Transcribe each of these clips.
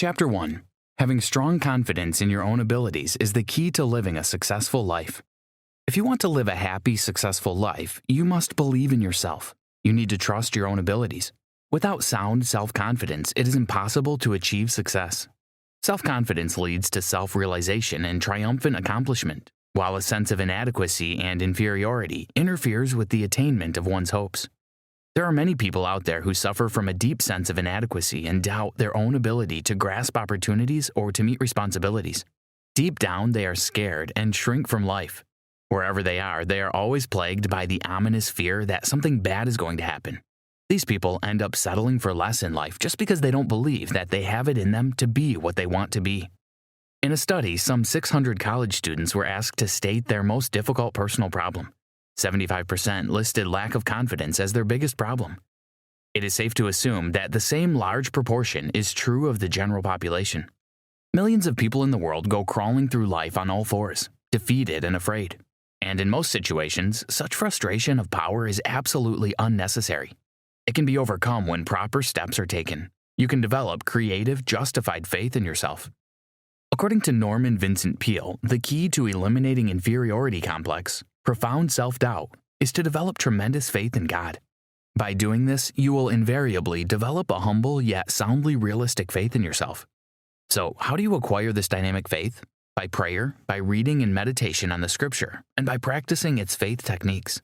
Chapter 1. Having strong confidence in your own abilities is the key to living a successful life. If you want to live a happy, successful life, you must believe in yourself. You need to trust your own abilities. Without sound self-confidence, it is impossible to achieve success. Self-confidence leads to self-realization and triumphant accomplishment, while a sense of inadequacy and inferiority interferes with the attainment of one's hopes. There are many people out there who suffer from a deep sense of inadequacy and doubt their own ability to grasp opportunities or to meet responsibilities. Deep down, they are scared and shrink from life. Wherever they are always plagued by the ominous fear that something bad is going to happen. These people end up settling for less in life just because they don't believe that they have it in them to be what they want to be. In a study, some 600 college students were asked to state their most difficult personal problem. 75% listed lack of confidence as their biggest problem. It is safe to assume that the same large proportion is true of the general population. Millions of people in the world go crawling through life on all fours, defeated and afraid. And in most situations, such frustration of power is absolutely unnecessary. It can be overcome when proper steps are taken. You can develop creative, justified faith in yourself. According to Norman Vincent Peale, the key to eliminating inferiority complex, profound self-doubt, is to develop tremendous faith in God. By doing this, you will invariably develop a humble yet soundly realistic faith in yourself. So, how do you acquire this dynamic faith? By prayer, by reading and meditation on the scripture, and by practicing its faith techniques.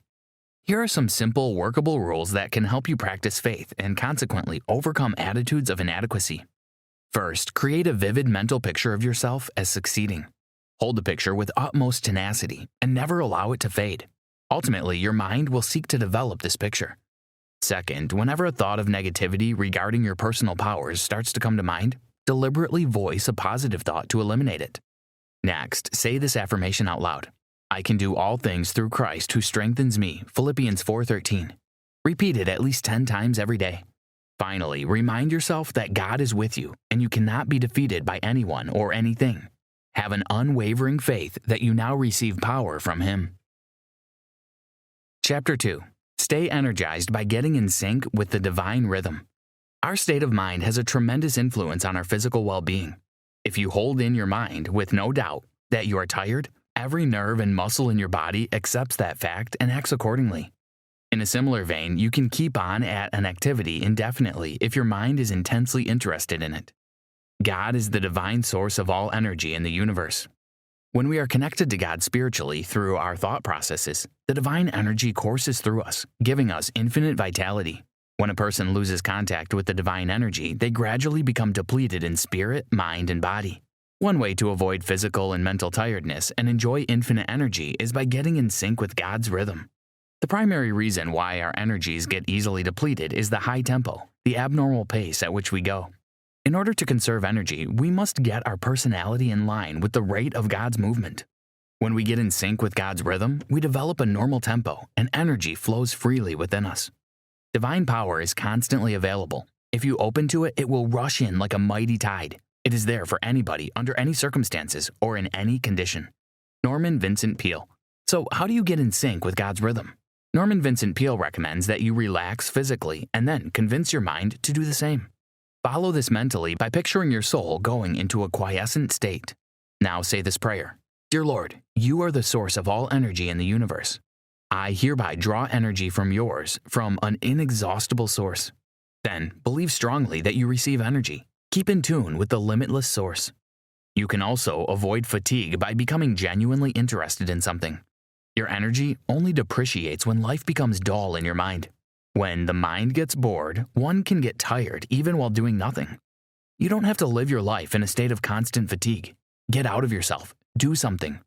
Here are some simple, workable rules that can help you practice faith and consequently overcome attitudes of inadequacy. First, create a vivid mental picture of yourself as succeeding. Hold the picture with utmost tenacity and never allow it to fade. Ultimately, your mind will seek to develop this picture. Second, whenever a thought of negativity regarding your personal powers starts to come to mind, deliberately voice a positive thought to eliminate it. Next, say this affirmation out loud. I can do all things through Christ who strengthens me, Philippians 4:13. Repeat it at least 10 times every day. Finally, remind yourself that God is with you and you cannot be defeated by anyone or anything. Have an unwavering faith that you now receive power from Him. Chapter 2. Stay energized by getting in sync with the divine rhythm. Our state of mind has a tremendous influence on our physical well-being. If you hold in your mind, with no doubt, that you are tired, every nerve and muscle in your body accepts that fact and acts accordingly. In a similar vein, you can keep on at an activity indefinitely if your mind is intensely interested in it. God is the divine source of all energy in the universe. When we are connected to God spiritually through our thought processes, the divine energy courses through us, giving us infinite vitality. When a person loses contact with the divine energy, they gradually become depleted in spirit, mind, and body. One way to avoid physical and mental tiredness and enjoy infinite energy is by getting in sync with God's rhythm. The primary reason why our energies get easily depleted is the high tempo, the abnormal pace at which we go. In order to conserve energy, we must get our personality in line with the rate of God's movement. When we get in sync with God's rhythm, we develop a normal tempo and energy flows freely within us. Divine power is constantly available. If you open to it, it will rush in like a mighty tide. It is there for anybody under any circumstances or in any condition. Norman Vincent Peale. So, how do you get in sync with God's rhythm? Norman Vincent Peale recommends that you relax physically and then convince your mind to do the same. Follow this mentally by picturing your soul going into a quiescent state. Now say this prayer. Dear Lord, you are the source of all energy in the universe. I hereby draw energy from yours, from an inexhaustible source. Then, believe strongly that you receive energy. Keep in tune with the limitless source. You can also avoid fatigue by becoming genuinely interested in something. Your energy only depreciates when life becomes dull in your mind. When the mind gets bored, one can get tired even while doing nothing. You don't have to live your life in a state of constant fatigue. Get out of yourself. Do something.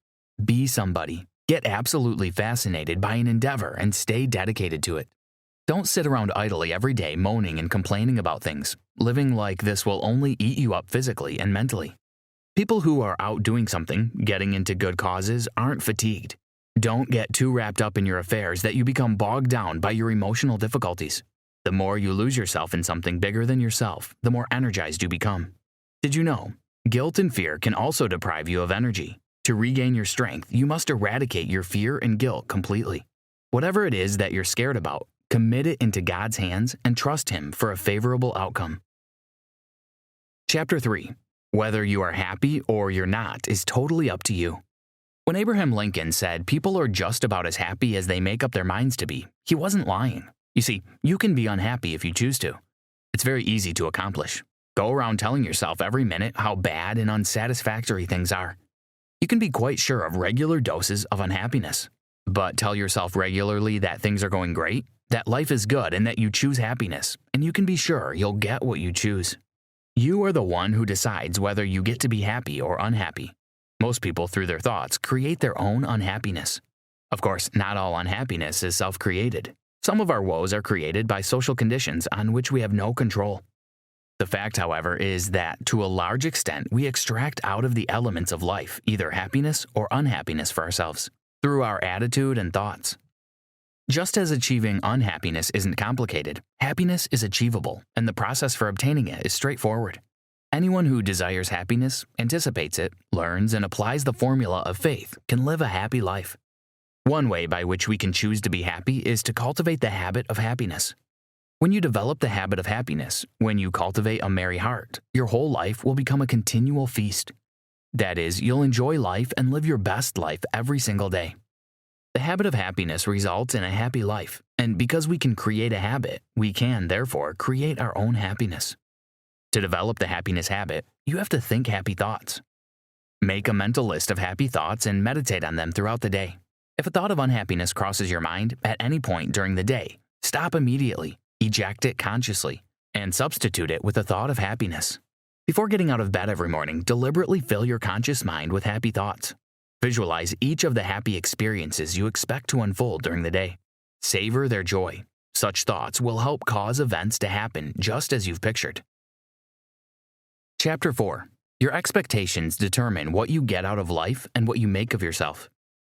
Be somebody. Get absolutely fascinated by an endeavor and stay dedicated to it. Don't sit around idly every day moaning and complaining about things. Living like this will only eat you up physically and mentally. People who are out doing something, getting into good causes, aren't fatigued. Don't get too wrapped up in your affairs that you become bogged down by your emotional difficulties. The more you lose yourself in something bigger than yourself, the more energized you become. Did you know? Guilt and fear can also deprive you of energy. To regain your strength, you must eradicate your fear and guilt completely. Whatever it is that you're scared about, commit it into God's hands and trust Him for a favorable outcome. Chapter 3. Whether you are happy or you're not is totally up to you. When Abraham Lincoln said people are just about as happy as they make up their minds to be, he wasn't lying. You see, you can be unhappy if you choose to. It's very easy to accomplish. Go around telling yourself every minute how bad and unsatisfactory things are. You can be quite sure of regular doses of unhappiness. But tell yourself regularly that things are going great, that life is good, and that you choose happiness, and you can be sure you'll get what you choose. You are the one who decides whether you get to be happy or unhappy. Most people, through their thoughts, create their own unhappiness. Of course, not all unhappiness is self-created. Some of our woes are created by social conditions on which we have no control. The fact, however, is that, to a large extent, we extract out of the elements of life either happiness or unhappiness for ourselves, through our attitude and thoughts. Just as achieving unhappiness isn't complicated, happiness is achievable, and the process for obtaining it is straightforward. Anyone who desires happiness, anticipates it, learns, and applies the formula of faith can live a happy life. One way by which we can choose to be happy is to cultivate the habit of happiness. When you develop the habit of happiness, when you cultivate a merry heart, your whole life will become a continual feast. That is, you'll enjoy life and live your best life every single day. The habit of happiness results in a happy life, and because we can create a habit, we can, therefore, create our own happiness. To develop the happiness habit, you have to think happy thoughts. Make a mental list of happy thoughts and meditate on them throughout the day. If a thought of unhappiness crosses your mind at any point during the day, stop immediately, eject it consciously, and substitute it with a thought of happiness. Before getting out of bed every morning, deliberately fill your conscious mind with happy thoughts. Visualize each of the happy experiences you expect to unfold during the day. Savor their joy. Such thoughts will help cause events to happen just as you've pictured. Chapter 4. Your expectations determine what you get out of life and what you make of yourself.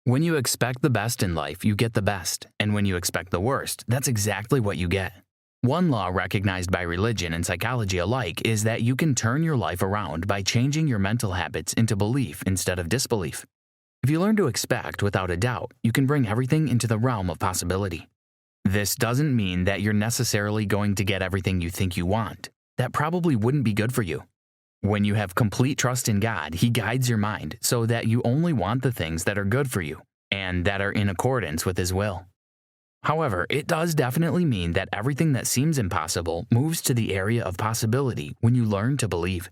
When you expect the best in life, you get the best, and when you expect the worst, that's exactly what you get. One law recognized by religion and psychology alike is that you can turn your life around by changing your mental habits into belief instead of disbelief. If you learn to expect without a doubt, you can bring everything into the realm of possibility. This doesn't mean that you're necessarily going to get everything you think you want. That probably wouldn't be good for you. When you have complete trust in God, He guides your mind so that you only want the things that are good for you and that are in accordance with His will. However, it does definitely mean that everything that seems impossible moves to the area of possibility when you learn to believe.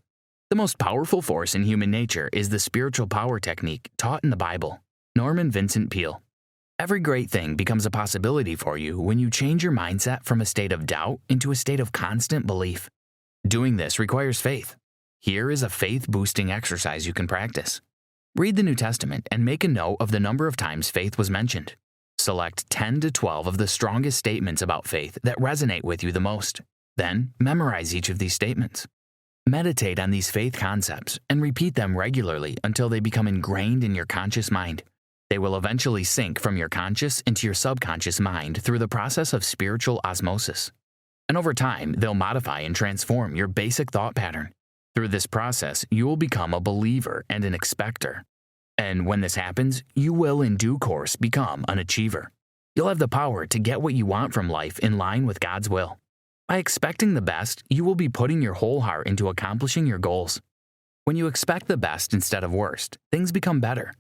The most powerful force in human nature is the spiritual power technique taught in the Bible. Norman Vincent Peale. Every great thing becomes a possibility for you when you change your mindset from a state of doubt into a state of constant belief. Doing this requires faith. Here is a faith-boosting exercise you can practice. Read the New Testament and make a note of the number of times faith was mentioned. Select 10 to 12 of the strongest statements about faith that resonate with you the most. Then, memorize each of these statements. Meditate on these faith concepts and repeat them regularly until they become ingrained in your conscious mind. They will eventually sink from your conscious into your subconscious mind through the process of spiritual osmosis. And over time, they'll modify and transform your basic thought pattern. Through this process, you will become a believer and an expector. And when this happens, you will in due course become an achiever. You'll have the power to get what you want from life in line with God's will. By expecting the best, you will be putting your whole heart into accomplishing your goals. When you expect the best instead of worst, things become better.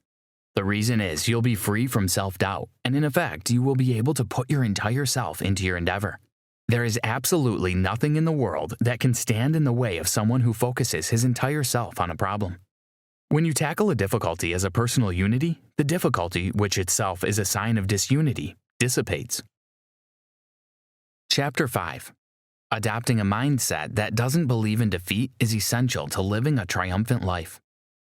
The reason is you'll be free from self-doubt, and in effect, you will be able to put your entire self into your endeavor. There is absolutely nothing in the world that can stand in the way of someone who focuses his entire self on a problem. When you tackle a difficulty as a personal unity, the difficulty, which itself is a sign of disunity, dissipates. Chapter 5. Adopting a mindset that doesn't believe in defeat is essential to living a triumphant life.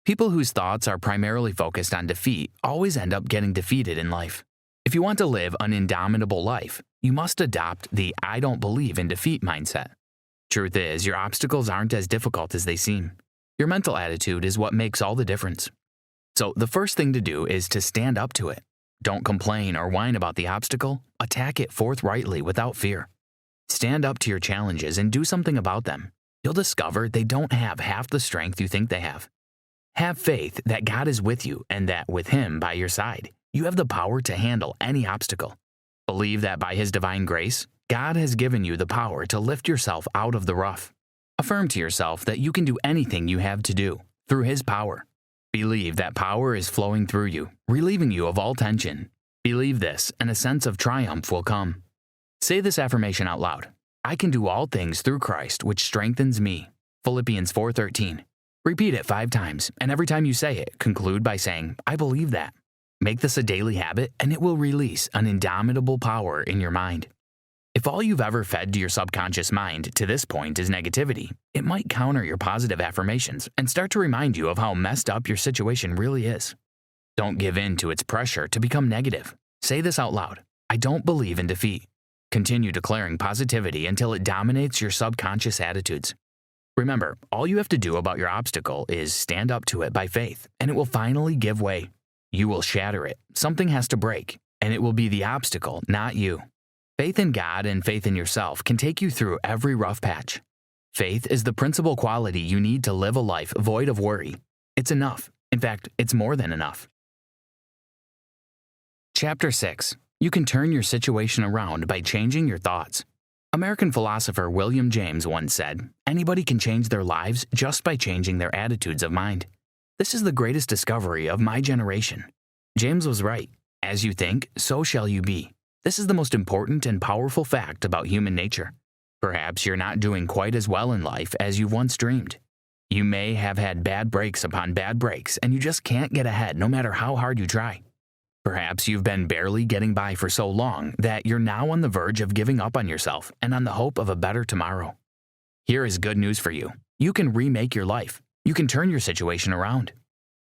People whose thoughts are primarily focused on defeat always end up getting defeated in life. If you want to live an indomitable life, you must adopt the "I don't believe in defeat" mindset. Truth is, your obstacles aren't as difficult as they seem. Your mental attitude is what makes all the difference. So the first thing to do is to stand up to it. Don't complain or whine about the obstacle. Attack it forthrightly without fear. Stand up to your challenges and do something about them. You'll discover they don't have half the strength you think they have. Have faith that God is with you and that with Him by your side, you have the power to handle any obstacle. Believe that by His divine grace, God has given you the power to lift yourself out of the rough. Affirm to yourself that you can do anything you have to do through His power. Believe that power is flowing through you, relieving you of all tension. Believe this, and a sense of triumph will come. Say this affirmation out loud. I can do all things through Christ, which strengthens me. Philippians 4:13. Repeat it 5 times, and every time you say it, conclude by saying, I believe that. Make this a daily habit, and it will release an indomitable power in your mind. If all you've ever fed to your subconscious mind to this point is negativity, it might counter your positive affirmations and start to remind you of how messed up your situation really is. Don't give in to its pressure to become negative. Say this out loud. I don't believe in defeat. Continue declaring positivity until it dominates your subconscious attitudes. Remember, all you have to do about your obstacle is stand up to it by faith, and it will finally give way. You will shatter it. Something has to break, and it will be the obstacle, not you. Faith in God and faith in yourself can take you through every rough patch. Faith is the principal quality you need to live a life void of worry. It's enough. In fact, it's more than enough. Chapter 6. You can turn your situation around by changing your thoughts. American philosopher William James once said, anybody can change their lives just by changing their attitudes of mind. This is the greatest discovery of my generation. James was right. As you think, so shall you be. This is the most important and powerful fact about human nature. Perhaps you're not doing quite as well in life as you once dreamed. You may have had bad breaks upon bad breaks, and you just can't get ahead no matter how hard you try. Perhaps you've been barely getting by for so long that you're now on the verge of giving up on yourself and on the hope of a better tomorrow. Here is good news for you. You can remake your life. You can turn your situation around.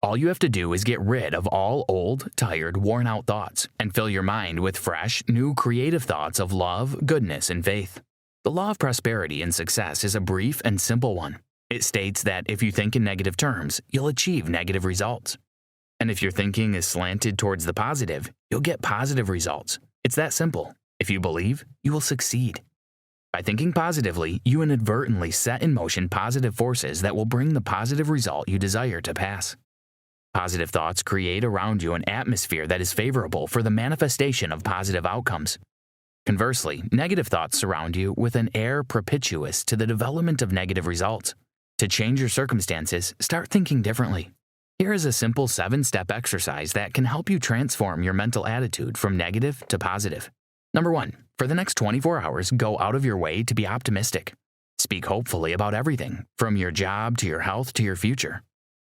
All you have to do is get rid of all old, tired, worn-out thoughts and fill your mind with fresh, new, creative thoughts of love, goodness, and faith. The law of prosperity and success is a brief and simple one. It states that if you think in negative terms, you'll achieve negative results. And if your thinking is slanted towards the positive, you'll get positive results. It's that simple. If you believe, you will succeed. By thinking positively, you inadvertently set in motion positive forces that will bring the positive result you desire to pass. Positive thoughts create around you an atmosphere that is favorable for the manifestation of positive outcomes. Conversely, negative thoughts surround you with an air propitious to the development of negative results. To change your circumstances, start thinking differently. Here is a simple 7-step exercise that can help you transform your mental attitude from negative to positive. Number 1, for the next 24 hours, go out of your way to be optimistic. Speak hopefully about everything, from your job to your health to your future.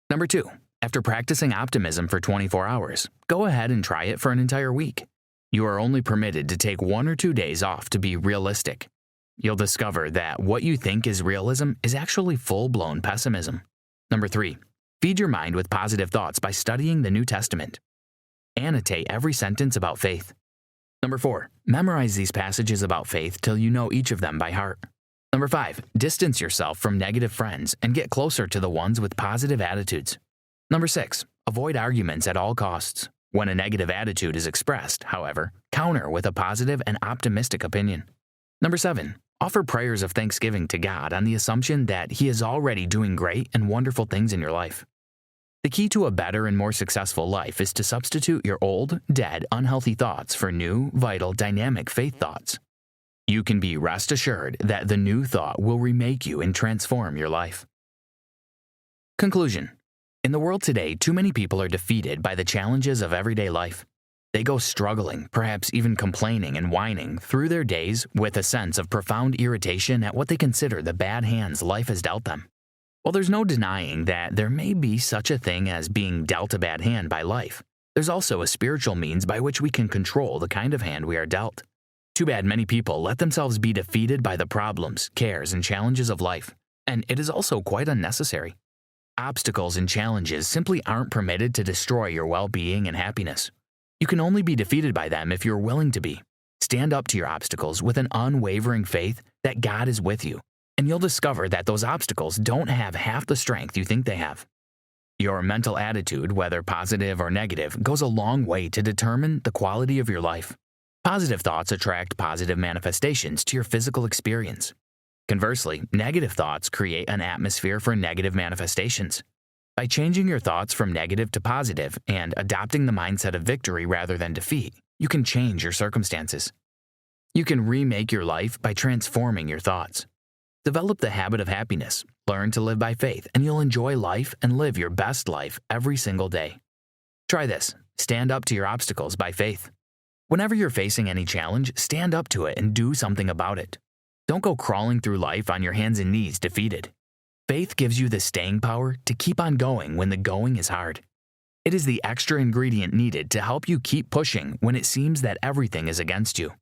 Number 2, after practicing optimism for 24 hours, go ahead and try it for an entire week. You are only permitted to take 1 or 2 days off to be realistic. You'll discover that what you think is realism is actually full-blown pessimism. Number 3, feed your mind with positive thoughts by studying the New Testament. Annotate every sentence about faith. Number 4, memorize these passages about faith till you know each of them by heart. Number 5, distance yourself from negative friends and get closer to the ones with positive attitudes. Number 6, avoid arguments at all costs. When a negative attitude is expressed, however, counter with a positive and optimistic opinion. Number 7, offer prayers of thanksgiving to God on the assumption that He is already doing great and wonderful things in your life. The key to a better and more successful life is to substitute your old, dead, unhealthy thoughts for new, vital, dynamic faith thoughts. You can be rest assured that the new thought will remake you and transform your life. Conclusion. In the world today, too many people are defeated by the challenges of everyday life. They go struggling, perhaps even complaining and whining through their days with a sense of profound irritation at what they consider the bad hands life has dealt them. While there's no denying that there may be such a thing as being dealt a bad hand by life, there's also a spiritual means by which we can control the kind of hand we are dealt. Too bad many people let themselves be defeated by the problems, cares, and challenges of life, and it is also quite unnecessary. Obstacles and challenges simply aren't permitted to destroy your well-being and happiness. You can only be defeated by them if you're willing to be. Stand up to your obstacles with an unwavering faith that God is with you, and you'll discover that those obstacles don't have half the strength you think they have. Your mental attitude, whether positive or negative, goes a long way to determine the quality of your life. Positive thoughts attract positive manifestations to your physical experience. Conversely, negative thoughts create an atmosphere for negative manifestations. By changing your thoughts from negative to positive and adopting the mindset of victory rather than defeat, you can change your circumstances. You can remake your life by transforming your thoughts. Develop the habit of happiness, learn to live by faith, and you'll enjoy life and live your best life every single day. Try this. Stand up to your obstacles by faith. Whenever you're facing any challenge, stand up to it and do something about it. Don't go crawling through life on your hands and knees defeated. Faith gives you the staying power to keep on going when the going is hard. It is the extra ingredient needed to help you keep pushing when it seems that everything is against you.